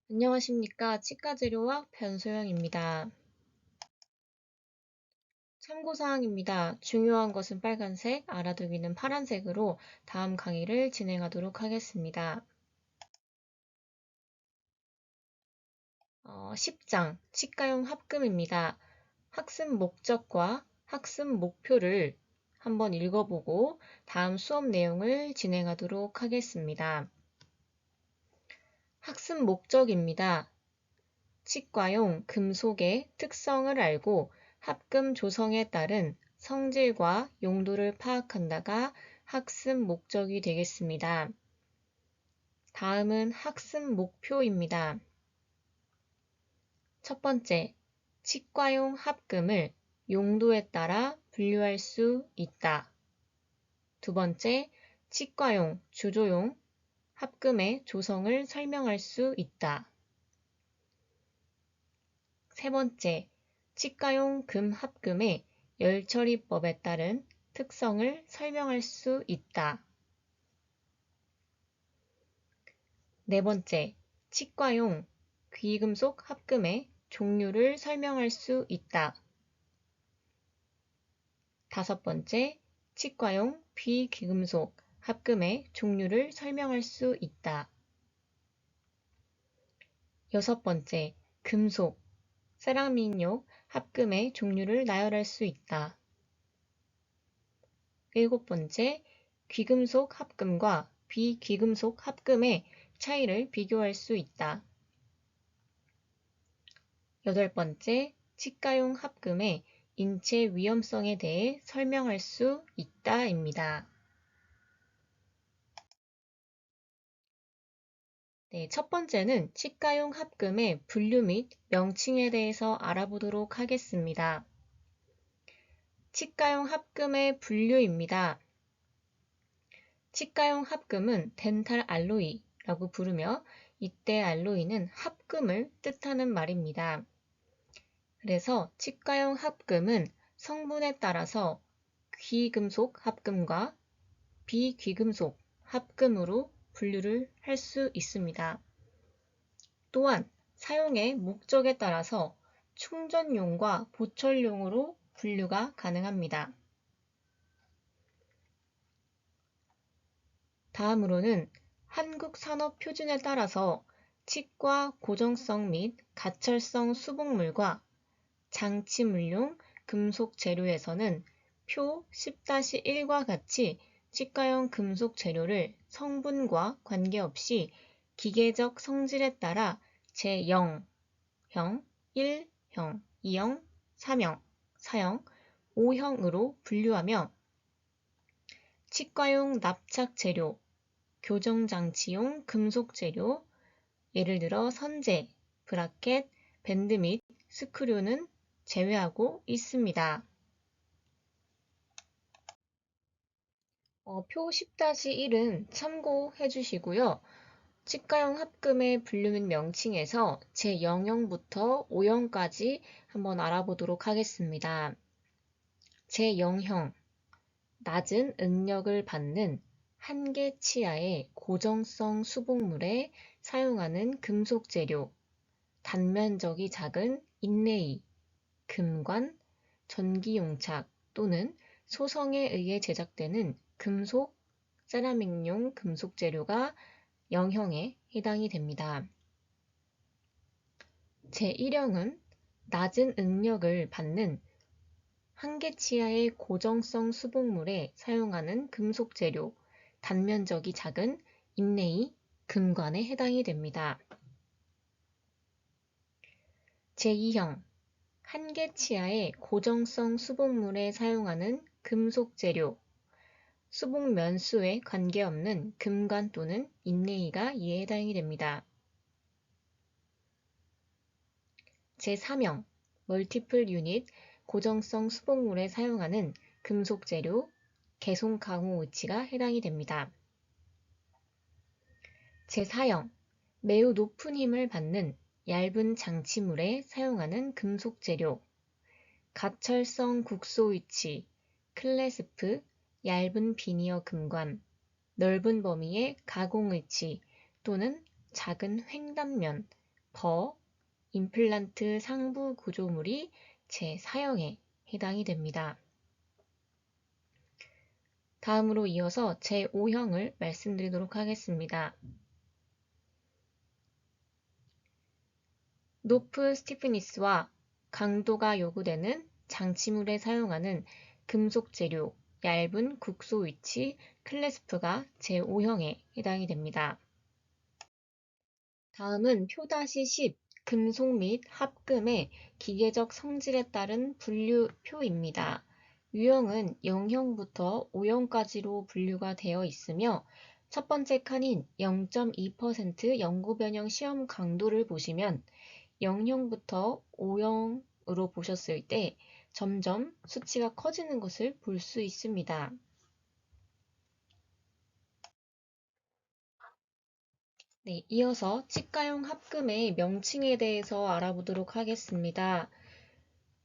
안녕하십니까. 치과재료학 변소영입니다. 참고사항입니다. 중요한 것은 빨간색, 알아두기는 파란색으로 다음 강의를 진행하도록 하겠습니다. 10장 치과용 합금입니다. 학습 목적과 학습 목표를 한번 읽어보고 다음 수업 내용을 진행하도록 하겠습니다. 학습 목적입니다. 치과용 금속의 특성을 알고 합금 조성에 따른 성질과 용도를 파악한다가 학습 목적이 되겠습니다. 다음은 학습 목표입니다. 첫 번째, 치과용 합금을 용도에 따라 분류할 수 있다. 두 번째, 치과용, 주조용 합금의 조성을 설명할 수 있다. 세 번째, 치과용 금 합금의 열처리법에 따른 특성을 설명할 수 있다. 네 번째, 치과용 귀금속 합금의 종류를 설명할 수 있다. 다섯 번째, 치과용 비귀금속 합금의 종류를 설명할 수 있다. 여섯 번째, 금속, 세라믹용 합금의 종류를 나열할 수 있다. 일곱 번째, 귀금속 합금과 비귀금속 합금의 차이를 비교할 수 있다. 여덟 번째, 치과용 합금의 인체 위험성에 대해 설명할 수 있다입니다. 네, 첫 번째는 치과용 합금의 분류 및 명칭에 대해서 알아보도록 하겠습니다. 치과용 합금의 분류입니다. 치과용 합금은 덴탈 알로이라고 부르며 이때 알로이는 합금을 뜻하는 말입니다. 그래서 치과용 합금은 성분에 따라서 귀금속 합금과 비귀금속 합금으로 분류를 할 수 있습니다. 또한 사용의 목적에 따라서 충전용과 보철용으로 분류가 가능합니다. 다음으로는 한국산업표준에 따라서 치과 고정성 및 가철성 수복물과 장치물용 금속 재료에서는 표 10-1과 같이 치과용 금속 재료를 성분과 관계없이 기계적 성질에 따라 제0형, 1형, 2형, 3형, 4형, 5형으로 분류하며 치과용 납착 재료, 교정장치용 금속 재료, 예를 들어 선재, 브라켓, 밴드 및 스크류는 제외하고 있습니다. 표 10-1은 참고해 주시고요. 치과용 합금의 분류 및 명칭에서 제0형부터 5형까지 한번 알아보도록 하겠습니다. 제0형, 낮은 응력을 받는 한계 치아의 고정성 수복물에 사용하는 금속 재료, 단면적이 작은 인레이, 금관, 전기용착 또는 소성에 의해 제작되는 금속, 세라믹용 금속 재료가 0형에 해당이 됩니다. 제1형은 낮은 응력을 받는 한계치아의 고정성 수복물에 사용하는 금속 재료, 단면적이 작은 인레이, 금관에 해당이 됩니다. 제2형, 한계치아의 고정성 수복물에 사용하는 금속 재료, 수복 면수에 관계없는 금관 또는 인레이가 이에 해당이 됩니다. 제3형, 멀티플 유닛 고정성 수복물에 사용하는 금속 재료, 개송 강호 의치가 해당이 됩니다. 제4형, 매우 높은 힘을 받는 얇은 장치물에 사용하는 금속 재료, 가철성 국소 위치, 클래스프, 얇은 비니어 금관, 넓은 범위의 가공 의치 또는 작은 횡단면, 버, 임플란트 상부 구조물이 제4형에 해당이 됩니다. 다음으로 이어서 제5형을 말씀드리도록 하겠습니다. 높은 스티프니스와 강도가 요구되는 장치물에 사용하는 금속 재료, 얇은 국소 위치, 클래스프가 제5형에 해당이 됩니다. 다음은 표-10 금속 및 합금의 기계적 성질에 따른 분류표입니다. 유형은 0형부터 5형까지로 분류가 되어 있으며 첫 번째 칸인 0.2% 연구 변형 시험 강도를 보시면 0형부터 5형으로 보셨을 때 점점 수치가 커지는 것을 볼 수 있습니다. 네, 이어서 치과용 합금의 명칭에 대해서 알아보도록 하겠습니다.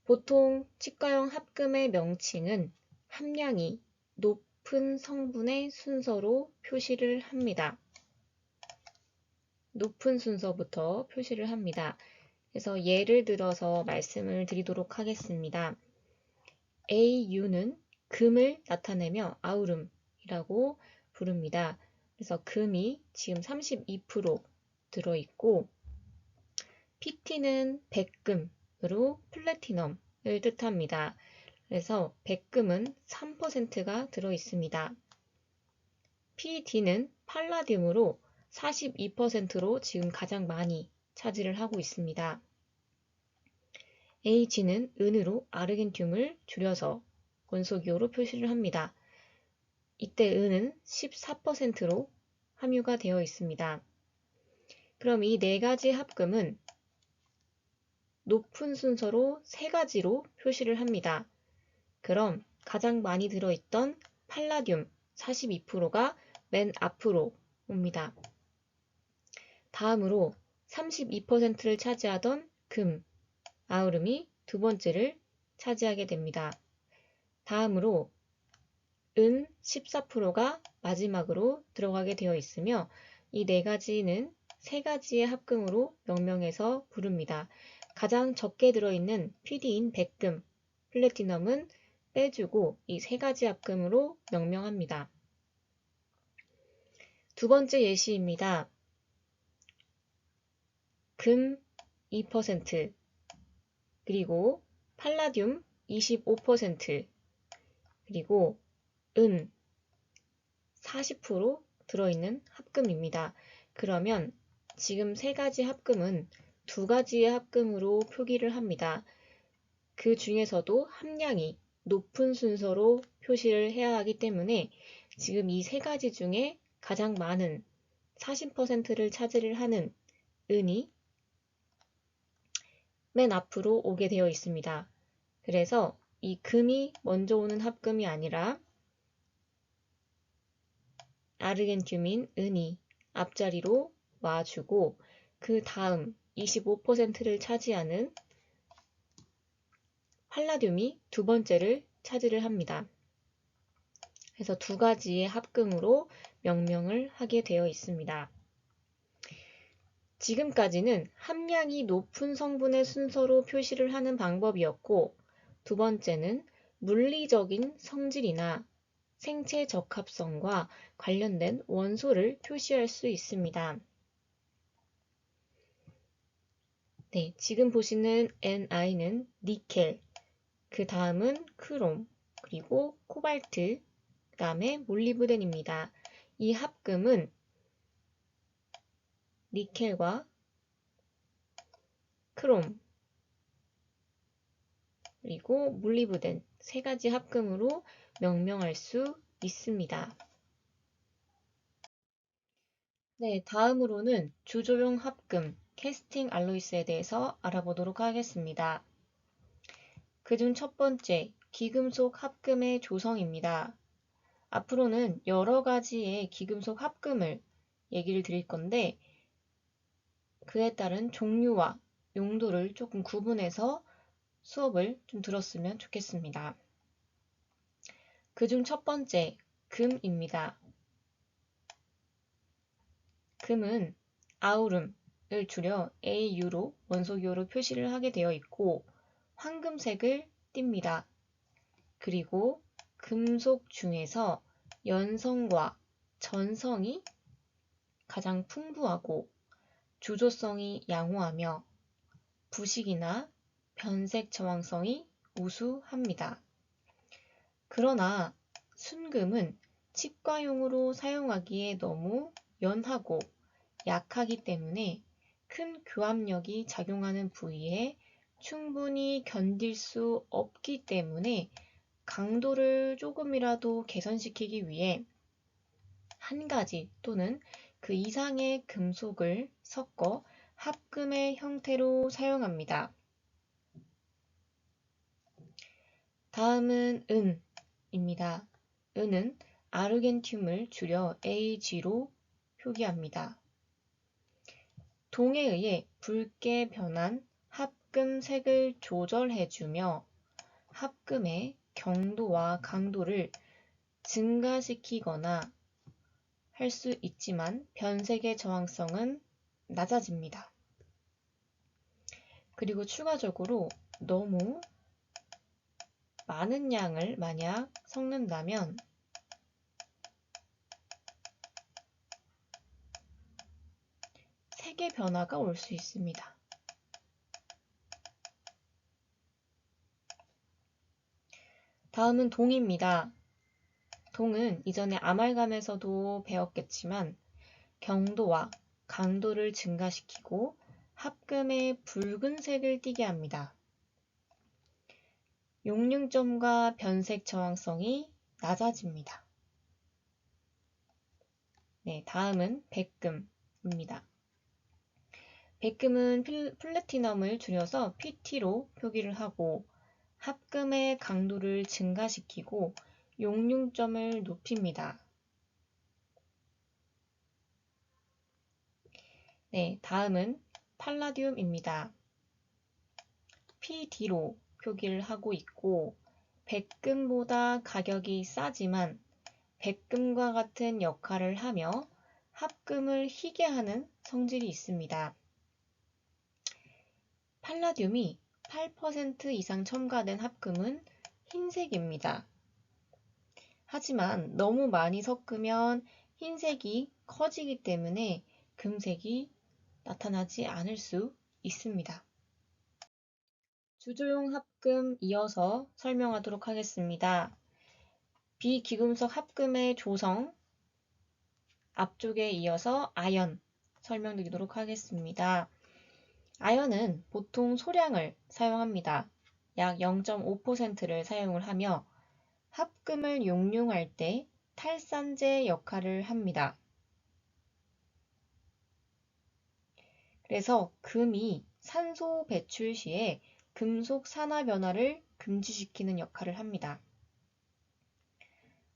보통 치과용 합금의 명칭은 함량이 높은 성분의 순서로 표시를 합니다. 높은 순서부터 표시를 합니다. 그래서 예를 들어서 말씀을 드리도록 하겠습니다. AU는 금을 나타내며 아우름이라고 부릅니다. 그래서 금이 지금 32% 들어있고 PT는 백금으로 플래티넘을 뜻합니다. 그래서 백금은 3%가 들어있습니다. PD는 팔라듐으로 42%로 지금 가장 많이 차지를 하고 있습니다. H는 은으로 아르겐튬을 줄여서 원소기호로 표시를 합니다. 이때 은은 14%로 함유가 되어 있습니다. 그럼 이 네 가지 합금은 높은 순서로 세 가지로 표시를 합니다. 그럼 가장 많이 들어있던 팔라듐 42%가 맨 앞으로 옵니다. 다음으로 32%를 차지하던 금, 아우름이 두 번째를 차지하게 됩니다. 다음으로 은 14%가 마지막으로 들어가게 되어 있으며 이 네 가지는 세 가지의 합금으로 명명해서 부릅니다. 가장 적게 들어있는 PD인 백금, 플래티넘은 빼주고 이 세 가지 합금으로 명명합니다. 두 번째 예시입니다. 금 2%, 그리고 팔라듐 25%, 그리고 은 40% 들어있는 합금입니다. 그러면 지금 세 가지 합금은 두 가지의 합금으로 표기를 합니다. 그 중에서도 함량이 높은 순서로 표시를 해야 하기 때문에 지금 이 세 가지 중에 가장 많은 40%를 차지를 하는 은이 맨 앞으로 오게 되어 있습니다. 그래서 이 금이 먼저 오는 합금이 아니라 아르겐튬인 은이 앞자리로 와주고 그 다음 25%를 차지하는 팔라듐이 두 번째를 차지를 합니다. 그래서 두 가지의 합금으로 명명을 하게 되어 있습니다. 지금까지는 함량이 높은 성분의 순서로 표시를 하는 방법이었고 두 번째는 물리적인 성질이나 생체 적합성과 관련된 원소를 표시할 수 있습니다. 네, 지금 보시는 Ni는 니켈, 그 다음은 크롬, 그리고 코발트, 그 다음에 몰리브덴입니다. 이 합금은 니켈과 크롬, 그리고 몰리브덴 세 가지 합금으로 명명할 수 있습니다. 네, 다음으로는 주조용 합금, 캐스팅 알로이스에 대해서 알아보도록 하겠습니다. 그중 첫 번째, 기금속 합금의 조성입니다. 앞으로는 여러 가지의 기금속 합금을 얘기를 드릴 건데 그에 따른 종류와 용도를 조금 구분해서 수업을 좀 들었으면 좋겠습니다. 그중 첫 번째, 금입니다. 금은 아우름, 줄여 AU로 원소기호로 표시를 하게 되어 있고 황금색을 띱니다. 그리고 금속 중에서 연성과 전성이 가장 풍부하고 주조성이 양호하며 부식이나 변색 저항성이 우수합니다. 그러나 순금은 치과용으로 사용하기에 너무 연하고 약하기 때문에 큰 교합력이 작용하는 부위에 충분히 견딜 수 없기 때문에 강도를 조금이라도 개선시키기 위해 한 가지 또는 그 이상의 금속을 섞어 합금의 형태로 사용합니다. 다음은 은입니다. 은은 아르겐튬을 줄여 AG로 표기합니다. 동에 의해 붉게 변한 합금색을 조절해주며 합금의 경도와 강도를 증가시키거나 할 수 있지만 변색의 저항성은 낮아집니다. 그리고 추가적으로 너무 많은 양을 만약 섞는다면 색의 변화가 올 수 있습니다. 다음은 동입니다. 동은 이전에 아말감에서도 배웠겠지만 경도와 강도를 증가시키고 합금의 붉은색을 띠게 합니다. 용융점과 변색 저항성이 낮아집니다. 네, 다음은 백금입니다. 백금은 플래티넘을 줄여서 PT로 표기를 하고 합금의 강도를 증가시키고 용융점을 높입니다. 네, 다음은 팔라듐입니다. PD로 표기를 하고 있고 백금보다 가격이 싸지만 백금과 같은 역할을 하며 합금을 희게 하는 성질이 있습니다. 팔라듐이 8% 이상 첨가된 합금은 흰색입니다. 하지만 너무 많이 섞으면 흰색이 커지기 때문에 금색이 나타나지 않을 수 있습니다. 주조용 합금 이어서 설명하도록 하겠습니다. 비귀금속 합금의 조성, 앞쪽에 이어서 아연 설명드리도록 하겠습니다. 아연은 보통 소량을 사용합니다. 약 0.5%를 사용을 하며 합금을 용융할 때 탈산제 역할을 합니다. 그래서 금이 산소 배출 시에 금속 산화 변화를 금지시키는 역할을 합니다.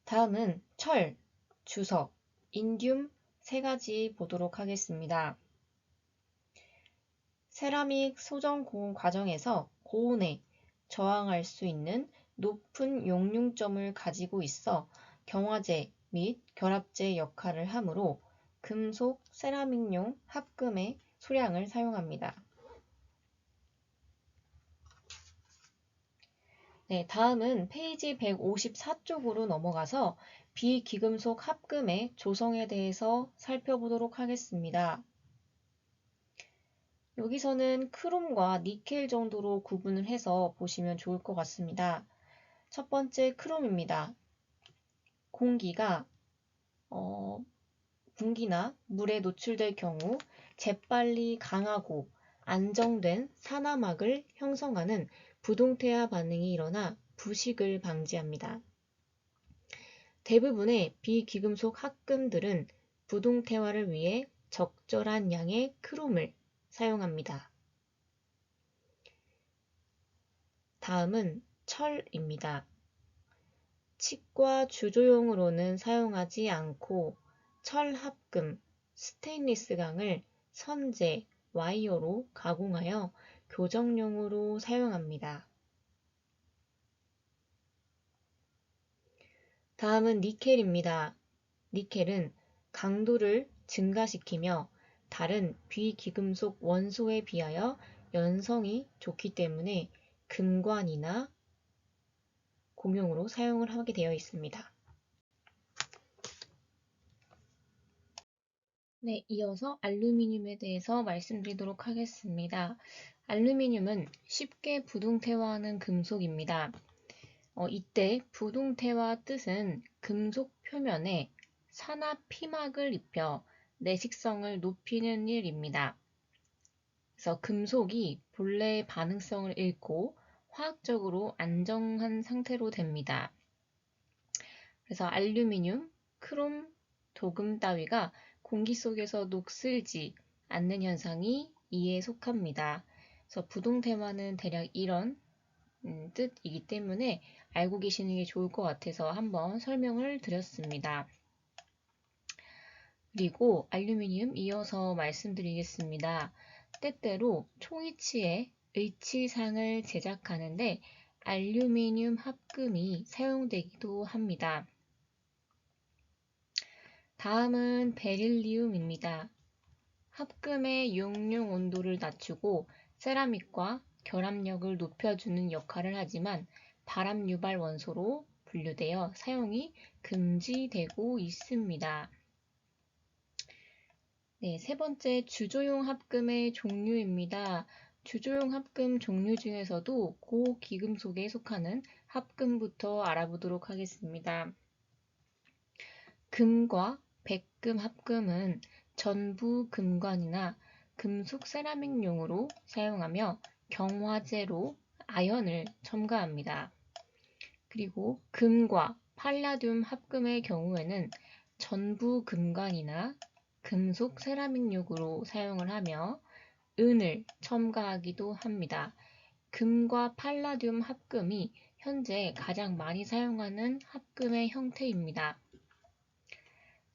다음은 철, 주석, 인듐 세 가지 보도록 하겠습니다. 세라믹 소정 고온 과정에서 고온에 저항할 수 있는 높은 용융점을 가지고 있어 경화제 및 결합제 역할을 하므로 금속 세라믹용 합금의 소량을 사용합니다. 네, 다음은 페이지 154쪽으로 넘어가서 비귀금속 합금의 조성에 대해서 살펴보도록 하겠습니다. 여기서는 크롬과 니켈 정도로 구분을 해서 보시면 좋을 것 같습니다. 첫 번째 크롬입니다. 공기가 공기나 물에 노출될 경우 재빨리 강하고 안정된 산화막을 형성하는 부동태화 반응이 일어나 부식을 방지합니다. 대부분의 비귀금속 합금들은 부동태화를 위해 적절한 양의 크롬을 사용합니다. 다음은 철입니다. 치과 주조용으로는 사용하지 않고 철 합금, 스테인리스 강을 선재, 와이어로 가공하여 교정용으로 사용합니다. 다음은 니켈입니다. 니켈은 강도를 증가시키며 다른 비귀금속 원소에 비하여 연성이 좋기 때문에 금관이나 공용으로 사용을 하게 되어 있습니다. 네, 이어서 알루미늄에 대해서 말씀드리도록 하겠습니다. 알루미늄은 쉽게 부동태화하는 금속입니다. 이때 부동태화 뜻은 금속 표면에 산화 피막을 입혀 내식성을 높이는 일입니다. 그래서 금속이 본래의 반응성을 잃고 화학적으로 안정한 상태로 됩니다. 그래서 알루미늄, 크롬, 도금 따위가 공기 속에서 녹슬지 않는 현상이 이에 속합니다. 그래서 부동태화는 대략 이런 뜻이기 때문에 알고 계시는 게 좋을 것 같아서 한번 설명을 드렸습니다. 그리고 알루미늄 이어서 말씀드리겠습니다. 때때로 총이치에 의치상을 제작하는데 알루미늄 합금이 사용되기도 합니다. 다음은 베릴리움입니다. 합금의 용융 온도를 낮추고 세라믹과 결합력을 높여주는 역할을 하지만 발암 유발 원소로 분류되어 사용이 금지되고 있습니다. 네, 세 번째 주조용 합금의 종류입니다. 주조용 합금 종류 중에서도 고귀금속에 속하는 합금부터 알아보도록 하겠습니다. 금과 백금 합금은 전부 금관이나 금속 세라믹용으로 사용하며 경화제로 아연을 첨가합니다. 그리고 금과 팔라듐 합금의 경우에는 전부 금관이나 금속 세라믹용으로 사용을 하며 은을 첨가하기도 합니다. 금과 팔라듐 합금이 현재 가장 많이 사용하는 합금의 형태입니다.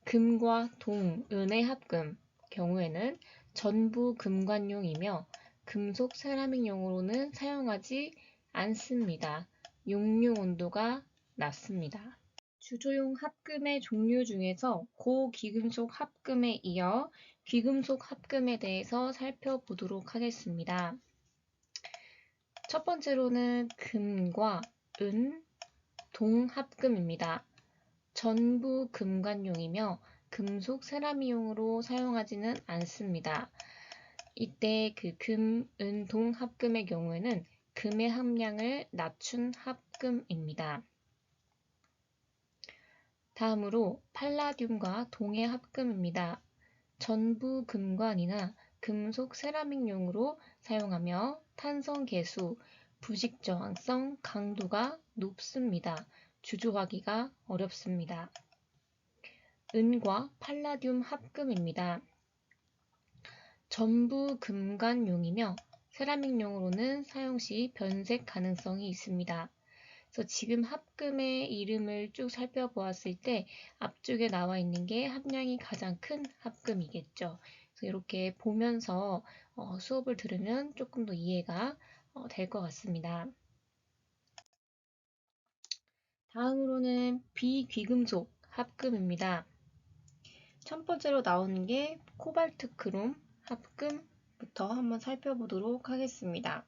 금과 동, 은의 합금 경우에는 전부 금관용이며 금속 세라믹용으로는 사용하지 않습니다. 용융 온도가 낮습니다. 주조용 합금의 종류 중에서 고귀금속 합금에 이어 귀금속 합금에 대해서 살펴보도록 하겠습니다. 첫 번째로는 금과 은, 동 합금입니다. 전부 금관용이며 금속 세라믹용으로 사용하지는 않습니다. 이때 그 금, 은, 동 합금의 경우에는 금의 함량을 낮춘 합금입니다. 다음으로 팔라듐과 동의 합금입니다. 전부 금관이나 금속 세라믹용으로 사용하며 탄성 계수, 부식 저항성, 강도가 높습니다. 주조하기가 어렵습니다. 은과 팔라듐 합금입니다. 전부 금관용이며 세라믹용으로는 사용 시 변색 가능성이 있습니다. 그래서 지금 합금의 이름을 쭉 살펴보았을 때 앞쪽에 나와 있는 게 함량이 가장 큰 합금이겠죠. 그래서 이렇게 보면서 수업을 들으면 조금 더 이해가 될 것 같습니다. 다음으로는 비귀금속 합금입니다. 첫 번째로 나오는 게 코발트 크롬 합금부터 한번 살펴보도록 하겠습니다.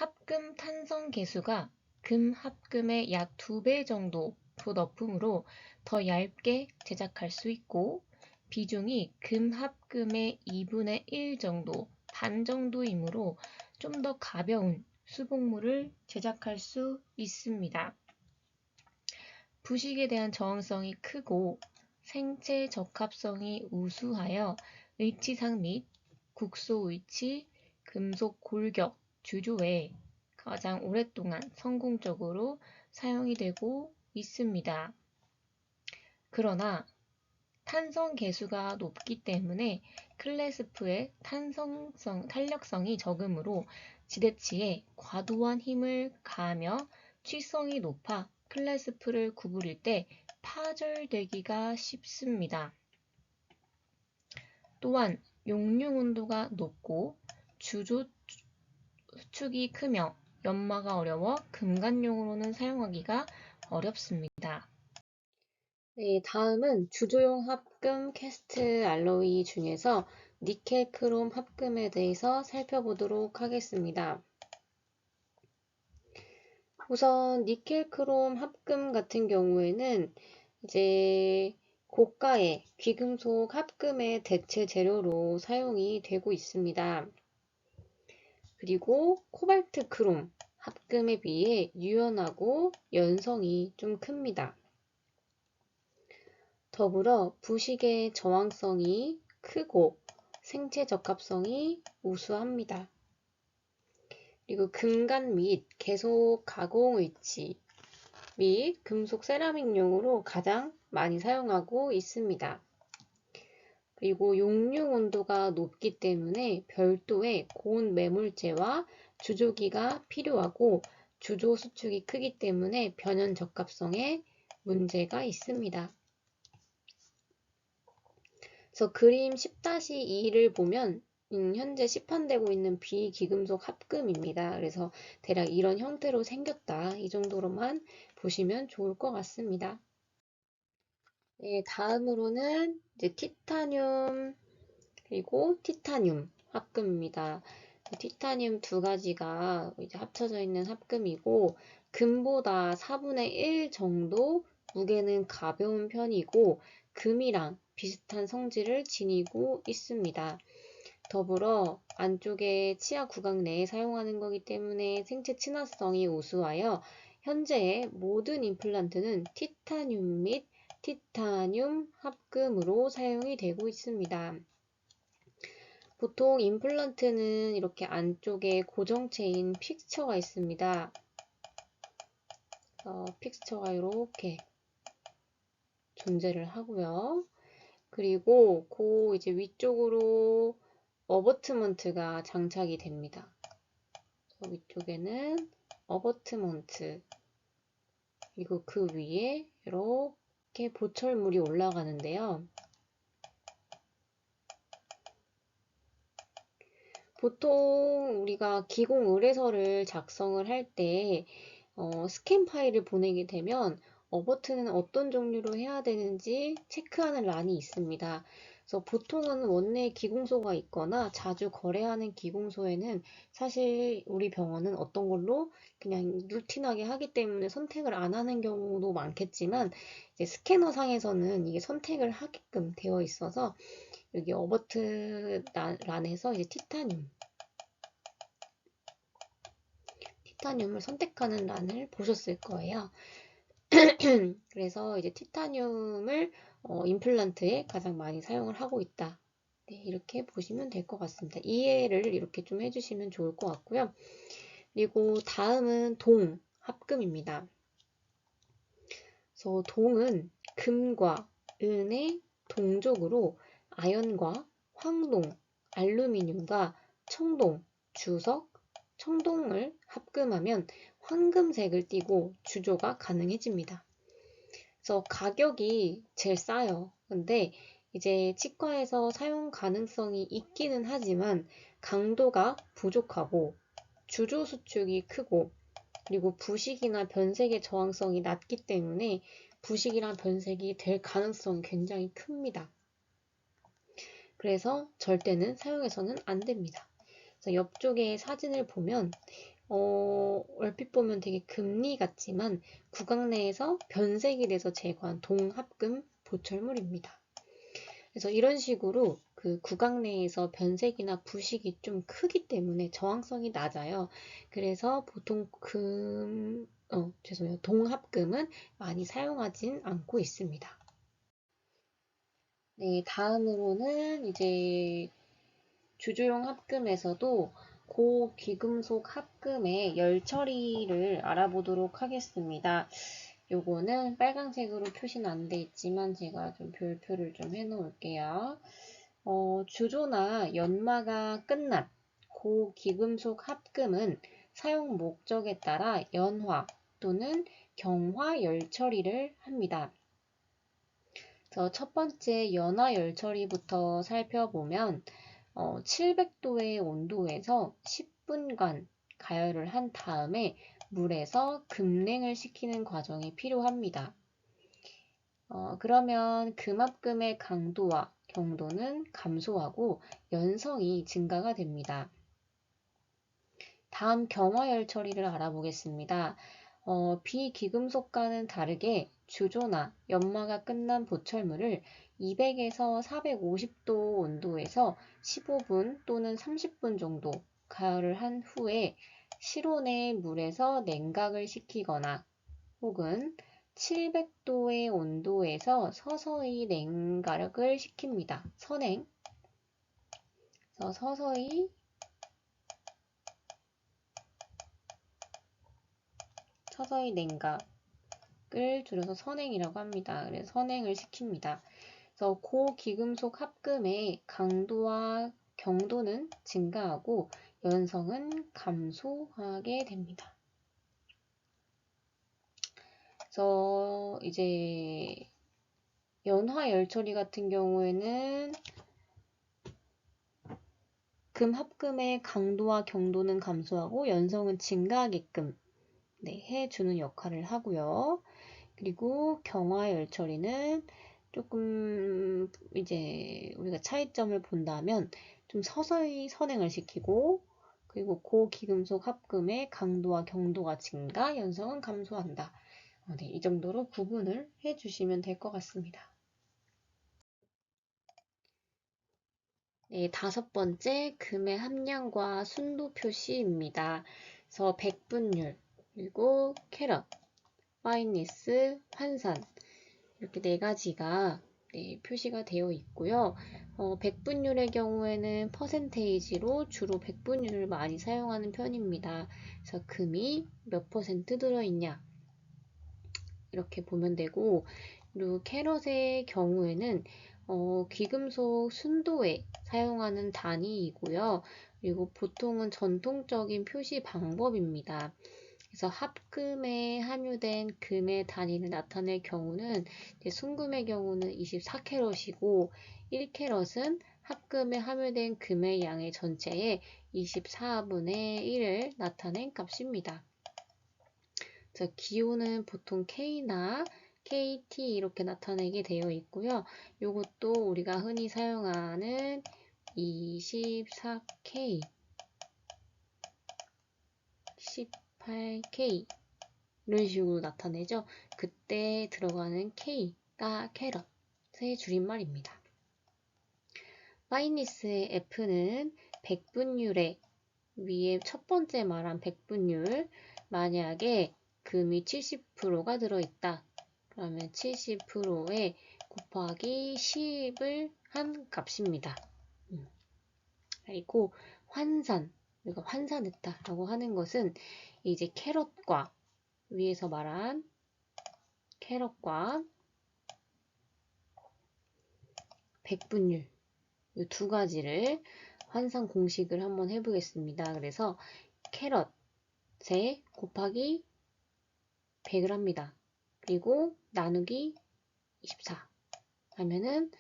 합금 탄성 계수가 금 합금의 약 2배 정도 높음으로 더 얇게 제작할 수 있고 비중이 금 합금의 2분의 1 정도, 반 정도이므로 좀 더 가벼운 수복물을 제작할 수 있습니다. 부식에 대한 저항성이 크고 생체 적합성이 우수하여 의치상 및 국소 의치, 금속 골격, 주조에 가장 오랫동안 성공적으로 사용이 되고 있습니다. 그러나 탄성 계수가 높기 때문에 클래스프의 탄력성이 적으므로 지대치에 과도한 힘을 가하며 취성이 높아 클래스프를 구부릴 때 파절되기가 쉽습니다. 또한 용융 온도가 높고 주조 축이 크며 연마가 어려워 금관용으로는 사용하기가 어렵습니다. 네, 다음은 주조용 합금 캐스트 알로이 중에서 니켈 크롬 합금에 대해서 살펴보도록 하겠습니다. 우선 니켈 크롬 합금 같은 경우에는 이제 고가의 귀금속 합금의 대체 재료로 사용이 되고 있습니다. 그리고 코발트 크롬 합금에 비해 유연하고 연성이 좀 큽니다. 더불어 부식의 저항성이 크고 생체 적합성이 우수합니다. 그리고 금간 및 계속 가공 의치 및 금속 세라믹용으로 가장 많이 사용하고 있습니다. 그리고 용융 온도가 높기 때문에 별도의 고온 매물재와 주조기가 필요하고 주조 수축이 크기 때문에 변연 적합성에 문제가 있습니다. 그래서 그림 10-2를 보면 현재 시판되고 있는 비기금속 합금입니다. 그래서 대략 이런 형태로 생겼다. 이 정도로만 보시면 좋을 것 같습니다. 네, 다음으로는 이제 티타늄 그리고 티타늄 합금입니다. 티타늄 두 가지가 이제 합쳐져 있는 합금이고 금보다 4분의 1 정도 무게는 가벼운 편이고 금이랑 비슷한 성질을 지니고 있습니다. 더불어 안쪽에 치아 구강 내에 사용하는 거기 때문에 생체 친화성이 우수하여 현재의 모든 임플란트는 티타늄 및 티타늄 합금으로 사용이 되고 있습니다. 보통 임플란트는 이렇게 안쪽에 고정체인 픽스처가 있습니다. 픽스처가 이렇게 존재를 하고요. 그리고 그 이제 위쪽으로 어버트먼트가 장착이 됩니다. 위쪽에는 어버트먼트 그리고 그 위에 이렇게 보철물이 올라가는데요. 보통 우리가 기공 의뢰서를 작성을 할 때 스캔 파일을 보내게 되면 어버트는 어떤 종류로 해야 되는지 체크하는 란이 있습니다. 그래서 보통은 원내 기공소가 있거나 자주 거래하는 기공소에는 사실 우리 병원은 어떤 걸로 그냥 루틴하게 하기 때문에 선택을 안 하는 경우도 많겠지만 이제 스캐너 상에서는 이게 선택을 하게끔 되어 있어서 여기 어버트 란에서 이제 티타늄을 선택하는 란을 보셨을 거예요. 그래서 이제 티타늄을 임플란트에 가장 많이 사용을 하고 있다. 네, 이렇게 보시면 될 것 같습니다. 이해를 이렇게 좀 해주시면 좋을 것 같고요. 그리고 다음은 동 합금입니다. 그래서 동은 금과 은의 동족으로 아연과 황동, 알루미늄과 청동, 주석, 청동을 합금하면 황금색을 띠고 주조가 가능해집니다. 그래서 가격이 제일 싸요. 근데 이제 치과에서 사용 가능성이 있기는 하지만 강도가 부족하고 주조 수축이 크고 그리고 부식이나 변색의 저항성이 낮기 때문에 부식이나 변색이 될 가능성이 굉장히 큽니다. 그래서 절대는 사용해서는 안 됩니다. 그래서 옆쪽에 사진을 보면 얼핏 보면 되게 금리 같지만 구강 내에서 변색이 돼서 제거한 동합금 보철물입니다. 그래서 이런 식으로 그 구강 내에서 변색이나 부식이 좀 크기 때문에 저항성이 낮아요. 그래서 보통 동합금은 많이 사용하진 않고 있습니다. 네, 다음으로는 이제 주조용 합금에서도 고귀금속 합금의 열 처리를 알아보도록 하겠습니다. 요거는 빨간색으로 표시는 안 돼 있지만 제가 좀 별표를 좀 해 놓을게요. 주조나 연마가 끝난 고귀금속 합금은 사용 목적에 따라 연화 또는 경화 열 처리를 합니다. 그래서 첫 번째 연화 열 처리부터 살펴보면 700도의 온도에서 10분간 가열을 한 다음에 물에서 급냉을 시키는 과정이 필요합니다. 그러면 금합금의 강도와 경도는 감소하고 연성이 증가가 됩니다. 다음 경화열 처리를 알아보겠습니다. 비귀금속과는 다르게 주조나 연마가 끝난 보철물을 200에서 450도 온도에서 15분 또는 30분 정도 가열을 한 후에 실온의 물에서 냉각을 시키거나 혹은 700도의 온도에서 서서히 냉각을 시킵니다. 선행. 그래서 서서히 냉각을 줄여서 선행이라고 합니다. 그래서 선행을 시킵니다. 그래서 고기금속 합금의 강도와 경도는 증가하고 연성은 감소하게 됩니다. 그래서 이제 연화열 처리 같은 경우에는 금합금의 강도와 경도는 감소하고 연성은 증가하게끔 해주는 역할을 하고요. 그리고 경화열 처리는 조금 이제 우리가 차이점을 본다면 좀 서서히 선행을 시키고 그리고 고기금속 합금의 강도와 경도가 증가, 연성은 감소한다. 이 정도로 구분을 해주시면 될 것 같습니다. 네, 5번째 금의 함량과 순도 표시입니다. 그래서 백분율, 그리고 캐럿, 파인니스, 환산 이렇게 4가지가 표시가 되어 있고요. 백분율의 경우에는 퍼센테이지로 주로 백분율을 많이 사용하는 편입니다. 그래서 금이 몇 퍼센트 들어있냐 이렇게 보면 되고, 그리고 캐럿의 경우에는 귀금속 순도에 사용하는 단위이고요. 그리고 보통은 전통적인 표시 방법입니다. 그래서 합금에 함유된 금의 단위를 나타낼 경우는 순금의 경우는 24캐럿이고 1캐럿은 합금에 함유된 금의 양의 전체의 24분의 1을 나타낸 값입니다. 그래서 기호는 보통 K나 KT 이렇게 나타내게 되어 있고요. 이것도 우리가 흔히 사용하는 24K, 18K 이런 식으로 나타내죠. 그때 들어가는 K가 캐럿의 줄임말입니다. 파이니스의 F는 백분율의 위에 첫 번째 말한 백분율, 만약에 금이 70%가 들어있다. 그러면 70%에 곱하기 10을 한 값입니다. 그리고 환산, 우리가 환산했다라고 하는 것은 이제 캐럿과 위에서 말한 캐럿과 백분율 이 2가지를 환산 공식을 한번 해보겠습니다. 그래서 캐럿에 곱하기 100을 합니다. 그리고 나누기 24 하면은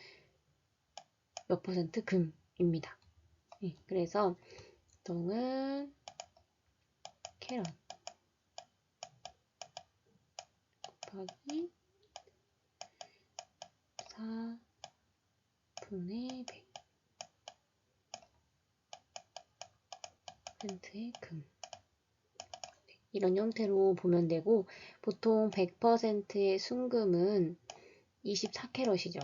몇 퍼센트 금입니다. 그래서 보통은 캐럿 곱하기 4분의 100%의 금 이런 형태로 보면 되고, 보통 100%의 순금은 24캐럿이죠.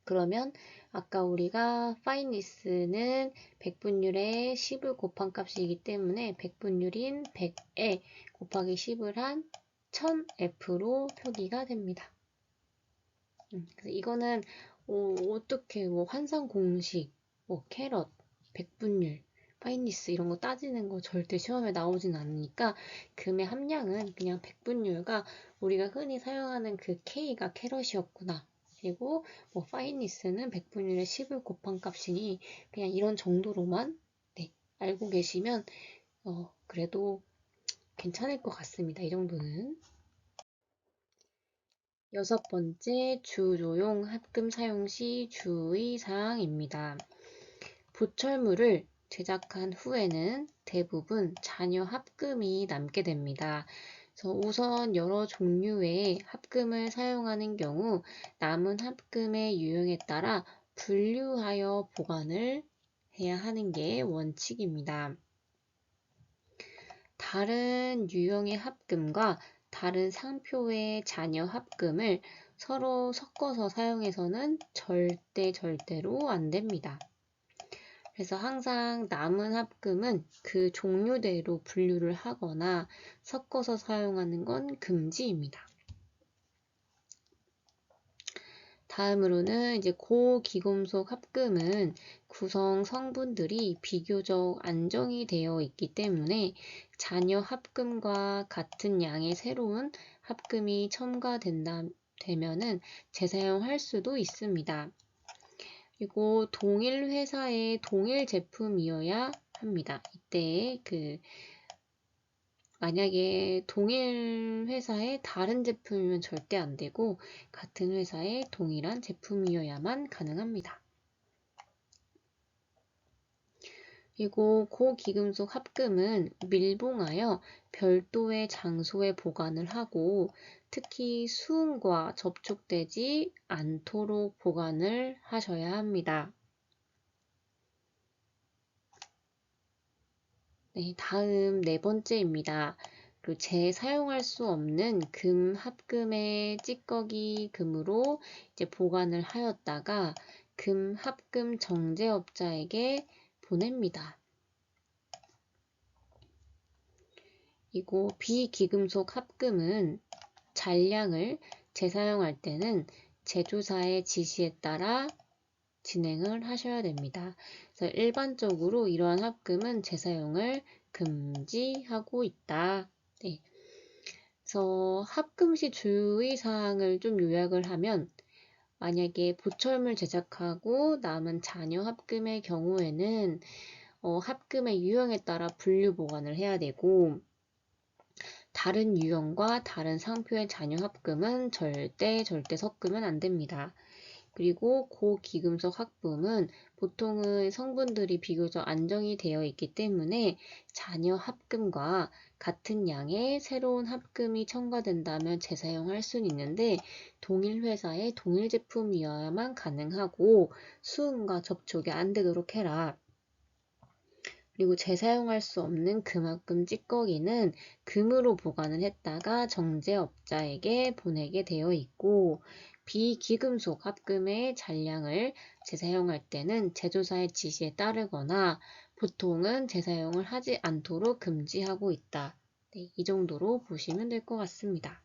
그러면 아까 우리가 파이니스는 백분율에 10을 곱한 값이기 때문에 백분율인 100에 곱하기 10을 한 1000F로 표기가 됩니다. 그래서 이거는 어떻게 환산 공식, 캐럿, 백분율, 파이니스 이런 거 따지는 거 절대 시험에 나오진 않으니까 금의 함량은 그냥 백분율과 우리가 흔히 사용하는 그 K가 캐럿이었구나. 그리고 파이니스는 백분율에 10을 곱한 값이니 그냥 이런 정도로만 알고 계시면 그래도 괜찮을 것 같습니다. 이 정도는. 6번째 주조용 합금 사용 시 주의사항입니다. 보철물을 제작한 후에는 대부분 잔여 합금이 남게 됩니다. 그래서 우선 여러 종류의 합금을 사용하는 경우 남은 합금의 유형에 따라 분류하여 보관을 해야 하는 게 원칙입니다. 다른 유형의 합금과 다른 상표의 잔여 합금을 서로 섞어서 사용해서는 절대로 안 됩니다. 그래서 항상 남은 합금은 그 종류대로 분류를 하거나 섞어서 사용하는 건 금지입니다. 다음으로는 이제 고기금속 합금은 구성 성분들이 비교적 안정이 되어 있기 때문에 잔여 합금과 같은 양의 새로운 합금이 첨가되면은 재사용할 수도 있습니다. 그리고 동일 회사의 동일 제품이어야 합니다. 이때 만약에 동일 회사의 다른 제품이면 절대 안 되고 같은 회사의 동일한 제품이어야만 가능합니다. 그리고 고기금속 합금은 밀봉하여 별도의 장소에 보관을 하고 특히 수은과 접촉되지 않도록 보관을 하셔야 합니다. 네, 다음 네 번째입니다. 재사용할 수 없는 금 합금의 찌꺼기 금으로 이제 보관을 하였다가 금 합금 정제업자에게 보냅니다. 그리고 비기금속 합금은 잔량을 재사용할 때는 제조사의 지시에 따라 진행을 하셔야 됩니다. 그래서 일반적으로 이러한 합금은 재사용을 금지하고 있다. 네. 그래서 합금 시 주의사항을 좀 요약을 하면 만약에 보철물 제작하고 남은 잔여 합금의 경우에는 합금의 유형에 따라 분류 보관을 해야 되고 다른 유형과 다른 상표의 잔여 합금은 절대 섞으면 안 됩니다. 그리고 고기금속 합금은 보통은 성분들이 비교적 안정이 되어 있기 때문에 잔여 합금과 같은 양의 새로운 합금이 첨가된다면 재사용할 수는 있는데 동일 회사의 동일 제품이어야만 가능하고 수은과 접촉이 안 되도록 해라. 그리고 재사용할 수 없는 금합금 찌꺼기는 금으로 보관을 했다가 정제업자에게 보내게 되어 있고 비기금속 합금의 잔량을 재사용할 때는 제조사의 지시에 따르거나 보통은 재사용을 하지 않도록 금지하고 있다. 네, 이 정도로 보시면 될 것 같습니다.